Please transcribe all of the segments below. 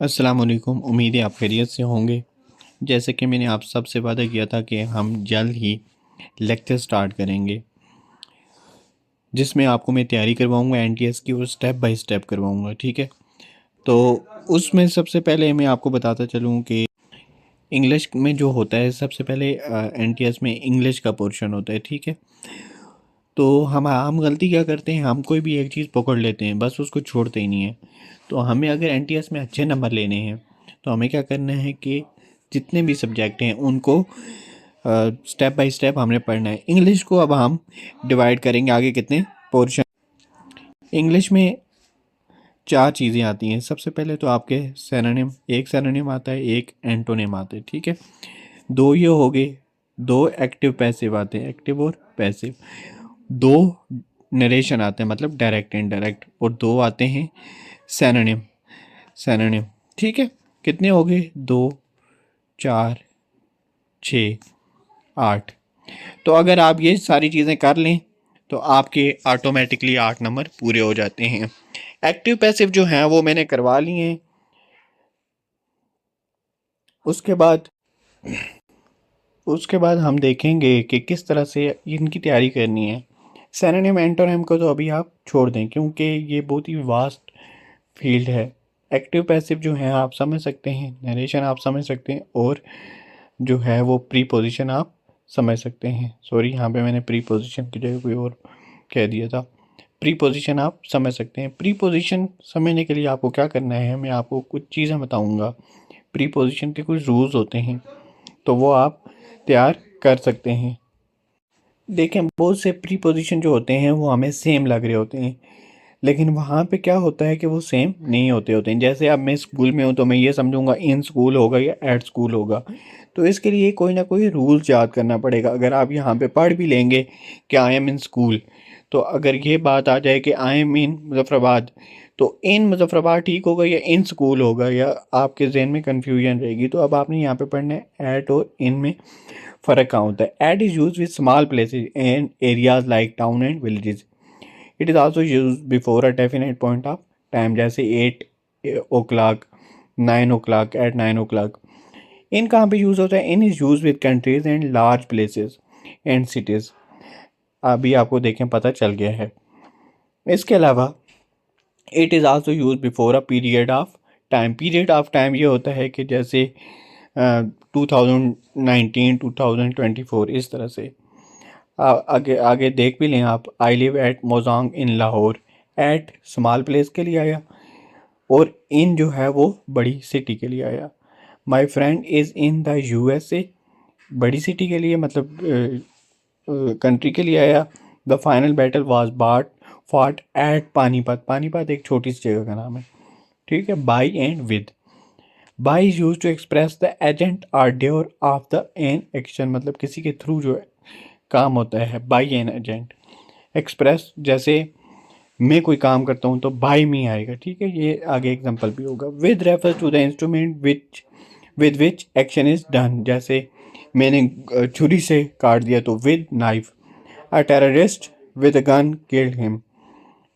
अस्सलाम वालेकुम। उम्मीद है आप खैरियत से होंगे। जैसे कि मैंने आप सबसे वादा किया था कि हम जल्द ही लेक्चर स्टार्ट करेंगे, जिसमें आपको मैं तैयारी करवाऊंगा एनटीएस की और स्टेप बाय स्टेप करवाऊंगा। ठीक है, तो उसमें सबसे पहले मैं आपको बताता चलूँ कि इंग्लिश में जो होता है, सबसे पहले एनटीएस में इंग्लिश का पोर्शन होता है। ठीक है, तो हम गलती क्या करते हैं, हम कोई भी एक चीज़ पकड़ लेते हैं, बस उसको छोड़ते ही नहीं है। तो हमें अगर एनटीएस में अच्छे नंबर लेने हैं तो हमें क्या करना है कि जितने भी सब्जेक्ट हैं उनको स्टेप बाय स्टेप हमने पढ़ना है। इंग्लिश को अब हम डिवाइड करेंगे आगे कितने पोर्शन। इंग्लिश में चार चीज़ें आती हैं। सबसे पहले तो आपके सिनोनिम, एक सिनोनिम आता है, एक एंटोनिम आता है। ठीक है, दो ये हो गए, दो एक्टिव पैसिव आते हैं, एक्टिव और पैसिव। दो नरेशन आते हैं, मतलब डायरेक्ट इनडायरेक्ट, और दो आते हैं सिनोनिम। सिनोनिम ठीक है, कितने हो गए? दो, चार, छ, आठ। तो अगर आप ये सारी चीज़ें कर लें तो आपके ऑटोमेटिकली 8 नंबर पूरे हो जाते हैं। एक्टिव पैसिव जो हैं वो मैंने करवा लिए हैं। उसके बाद हम देखेंगे कि किस तरह से इनकी तैयारी करनी है। सिनोनिम एंटोनिम को तो अभी आप छोड़ दें, क्योंकि ये बहुत ही वास्ट फील्ड है। एक्टिव पैसिव जो है आप समझ सकते हैं, नरेशन आप समझ सकते हैं, और जो है वो प्री पोजिशन आप समझ सकते हैं। सॉरी, यहाँ पे मैंने प्री पोजिशन की जगह कोई और कह दिया था। प्री पोजिशन आप समझ सकते हैं। प्री पोजिशन समझने के लिए आपको क्या करना है, मैं आपको कुछ चीज़ें बताऊंगा। प्री पोजिशन के कुछ रूल्स होते हैं, तो वो आप तैयार कर सकते हैं। देखें, बहुत से प्री पोजिशन जो होते हैं वो हमें सेम लग रहे होते हैं, लेकिन वहाँ पे क्या होता है कि वो सेम नहीं होते हैं। जैसे अब मैं स्कूल में हूँ तो मैं ये समझूंगा इन स्कूल होगा या एट स्कूल होगा। तो इसके लिए कोई ना कोई रूल्स याद करना पड़ेगा। अगर आप यहाँ पे पढ़ भी लेंगे कि आई एम इन स्कूल, तो अगर ये बात आ जाए कि आई एम इन मुजफ्फराबाद, तो इन मुजफ्फराबाद ठीक होगा या इन स्कूल होगा, या आपके जहन में कन्फ्यूजन रहेगी। तो अब आपने यहाँ पे पढ़ना है एट और इन में फ़र्क कहाँ होता है। At is use with small places and areas like town and villages. It is also use before a definite point of time, जैसे 8 o'clock, 9 o'clock, एट 9 o'clock। इन कहाँ पे यूज़ होता है? In is use with countries and large places and cities. अभी आपको देखें पता चल गया है। इसके अलावा it is also use before a period of time. Period of time ये होता है कि जैसे 2019, 2024, इस तरह से। आगे आगे देख भी लें आप। I live at Mozang in Lahore. At small place के लिए आया, और इन जो है वो बड़ी सिटी के लिए आया। My friend is in the USA, बड़ी सिटी के लिए, मतलब कंट्री के लिए आया। The final battle was but fought at Panipat. Panipat एक छोटी सी जगह का नाम है। ठीक है, by and with. By is use to express the agent order of the an action, मतलब किसी के थ्रू जो काम होता है बाई एन एजेंट। एक्सप्रेस, जैसे मैं कोई काम करता हूँ तो बाई मी आएगा। ठीक है, ये आगे एग्जांपल भी होगा। With refers to the instrument with which action is done, जैसे मैंने छुरी से काट दिया तो with knife. A terrorist with a gun killed him,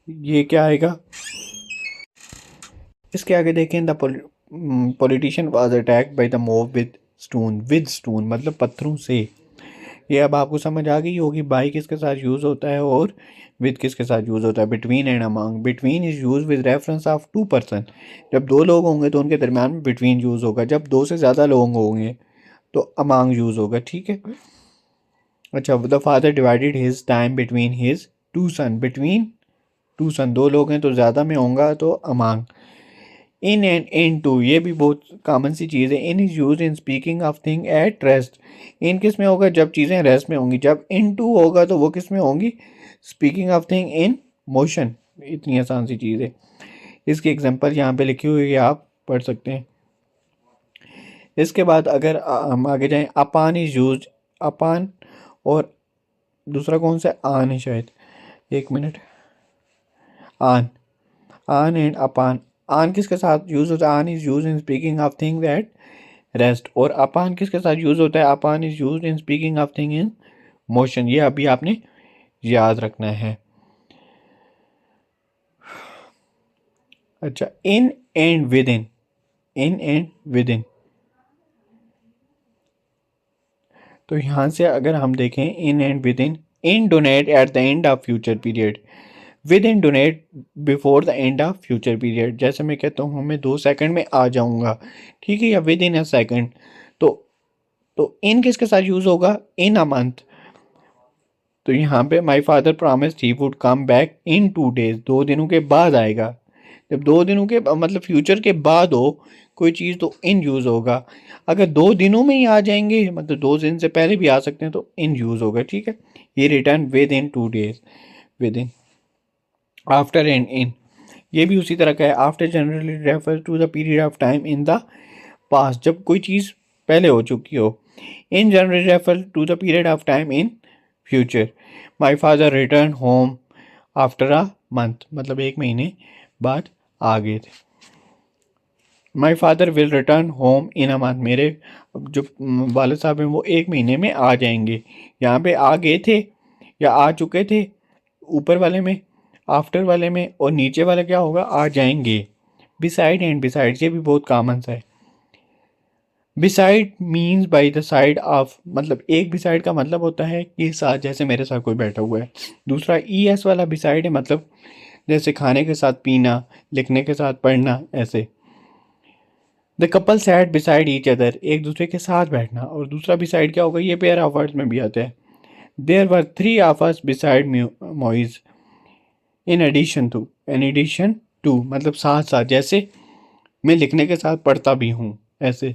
ये क्या आएगा? इसके आगे देखें, the politician was attacked by the mob with stone, मतलब पत्थरों से। ये अब आपको समझ आ गई होगी बाई किसके साथ यूज़ होता है और विद किसके साथ यूज़ होता है। Between and among. Between is use with reference of 2 person. जब दो लोग होंगे तो उनके दरमियान में बिटवीन यूज़ होगा। जब दो से ज़्यादा लोग होंगे तो अमंग यूज़ होगा। ठीक है, अच्छा। The father divided his time between his 2 son. Between 2 son, दो लोग हैं तो ज़्यादा में होगा तो among. In and into, ये भी बहुत कॉमन सी चीज़ है। In is use in speaking of thing at rest. In किस में होगा? जब चीज़ें रेस्ट में होंगी। जब इन टू होगा तो वो किस में होंगी? Speaking of thing in motion. इतनी आसान सी चीज़ है। इसकी एग्जांपल यहाँ पे लिखी हुई है, आप पढ़ सकते हैं। इसके बाद अगर हम आगे जाएं, अपान इज यूज। अपान और दूसरा कौन सा? आन है शायद, एक मिनट। आन, आन एंड अपान। आन किसके साथ यूज होता है? On is use in speaking of thing that rest. और अपान किसके साथ यूज होता है? Upon is use in speaking of thing in motion. ये अभी आपने याद रखना है। अच्छा, in and within. In and within. तो यहाँ से अगर हम देखें in and within denote at the end of future period, within denote before the end of future period. जैसे मैं कहता हूँ मैं 2 सेकंड में आ जाऊँगा, ठीक है, या विद इन अ सेकंड, तो इन किसके साथ यूज़ होगा, इन अ मंथ। तो यहाँ पे my father promised he would come back in 2 days, 2 दिनों के बाद आएगा। जब 2 दिनों के मतलब फ्यूचर के बाद हो कोई चीज़ तो इन यूज़ होगा। अगर 2 दिनों में ही आ जाएंगे मतलब 2 दिन से पहले भी आ सकते हैं तो इन यूज़ होगा, ठीक है। ये return within 2 days, within. After and in, ये भी उसी तरह का है। After generally refer to the period of time in the past, जब कोई चीज़ पहले हो चुकी हो। In generally refer to the period of time in future. My father return home after a month, मतलब 1 महीने बाद आ गए थे। My father will return home in a month, मेरे जो वालिद साहब हैं वो 1 महीने में आ जाएंगे। यहाँ पे आ गए थे या आ चुके थे ऊपर वाले में, आफ्टर वाले में, और नीचे वाला क्या होगा, आ जाएंगे। बिसाइड एंड बिसाइड, ये भी बहुत कॉमन सा है। Beside means by the side of, मतलब एक बिसाइड का मतलब होता है कि साथ, जैसे मेरे साथ कोई बैठा हुआ है। दूसरा ई एस वाला बिसाइड है, मतलब जैसे खाने के साथ पीना, लिखने के साथ पढ़ना, ऐसे। The couple sat beside each other, एक दूसरे के साथ बैठना। और दूसरा बिसाइड क्या होगा, ये पेयर ऑफ वर्ड्स में भी आता है। There were 3 of us beside Moiz in addition to, मतलब साथ साथ, जैसे मैं लिखने के साथ पढ़ता भी हूँ, ऐसे।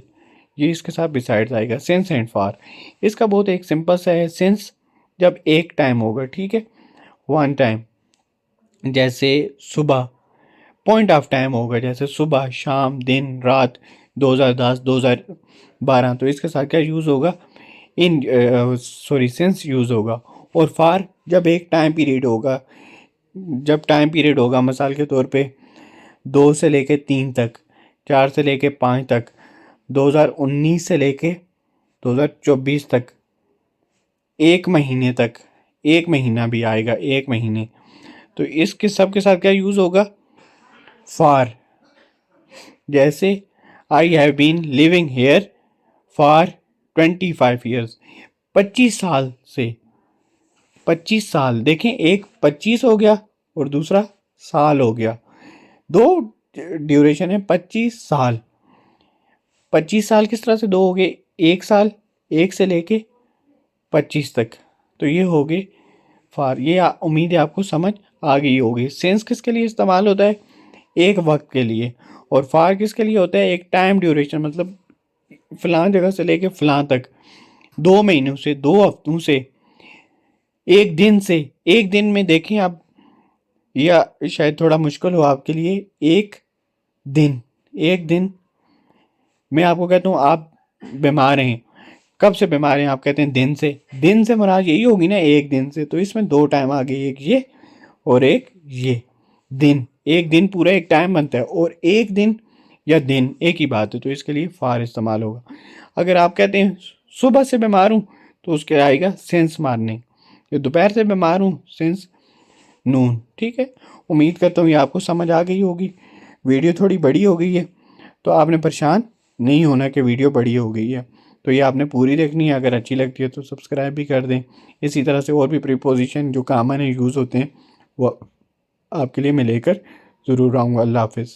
ये इसके साथ बिसाइड्स आएगा। सिंस एंड फॉर, इसका बहुत एक सिंपल सा है। सिंस जब एक टाइम होगा, ठीक है, वन टाइम, जैसे सुबह। पॉइंट ऑफ टाइम होगा, जैसे सुबह, शाम, दिन, रात, 2010, 2012, तो इसके साथ क्या यूज़ होगा, इन सॉरी सिंस यूज़ होगा। और फॉर जब एक टाइम पीरियड होगा, जब टाइम पीरियड होगा मिसाल के तौर पे 2 से लेके 3 तक, 4 से लेके 5 तक, 2019 से लेके 2024 तक, 1 महीने तक, 1 महीना भी आएगा, 1 महीने, तो इसके सब के साथ क्या यूज़ होगा, फॉर। जैसे I have been living here for 25 years, 25 साल से। 25 साल, देखें, एक 25 हो गया और दूसरा साल हो गया, दो ड्यूरेशन है 25 साल। 25 साल किस तरह से दो हो गए, 1 साल, 1 से लेके 25 तक, तो ये हो गए फार। ये उम्मीद है आपको समझ आ गई होगी। सेंस किसके लिए इस्तेमाल होता है, एक वक्त के लिए। और फार किसके लिए होता है, एक टाइम ड्यूरेशन, मतलब फलां जगह से लेके फलां तक, 2 महीनों से, 2 हफ्तों से, एक दिन से। एक दिन में देखें आप, या शायद थोड़ा मुश्किल हो आपके लिए, एक दिन, एक दिन मैं आपको कहता हूँ आप बीमार हैं, कब से बीमार हैं, आप कहते हैं दिन से। दिन से मुराद यही होगी ना, एक दिन से, तो इसमें 2 टाइम आ गए, एक ये और एक ये। दिन, एक दिन पूरा एक टाइम बनता है, और एक दिन या दिन एक ही बात है, तो इसके लिए फार इस्तेमाल होगा। अगर आप कहते हैं सुबह से बीमार हूँ, तो उसके आएगा सिंस मॉर्निंग। ये दोपहर से बीमार हूँ, सिंस नून, ठीक है। उम्मीद करता हूँ ये आपको समझ आ गई होगी। वीडियो थोड़ी बड़ी हो गई है, तो आपने परेशान नहीं होना कि वीडियो बड़ी हो गई है, तो ये आपने पूरी देखनी है। अगर अच्छी लगती है तो सब्सक्राइब भी कर दें। इसी तरह से और भी प्रीपोजिशन जो कॉमन है, यूज़ होते हैं, वो आपके लिए मैं लेकर ज़रूर आऊँगा। अल्लाह हाफिज़।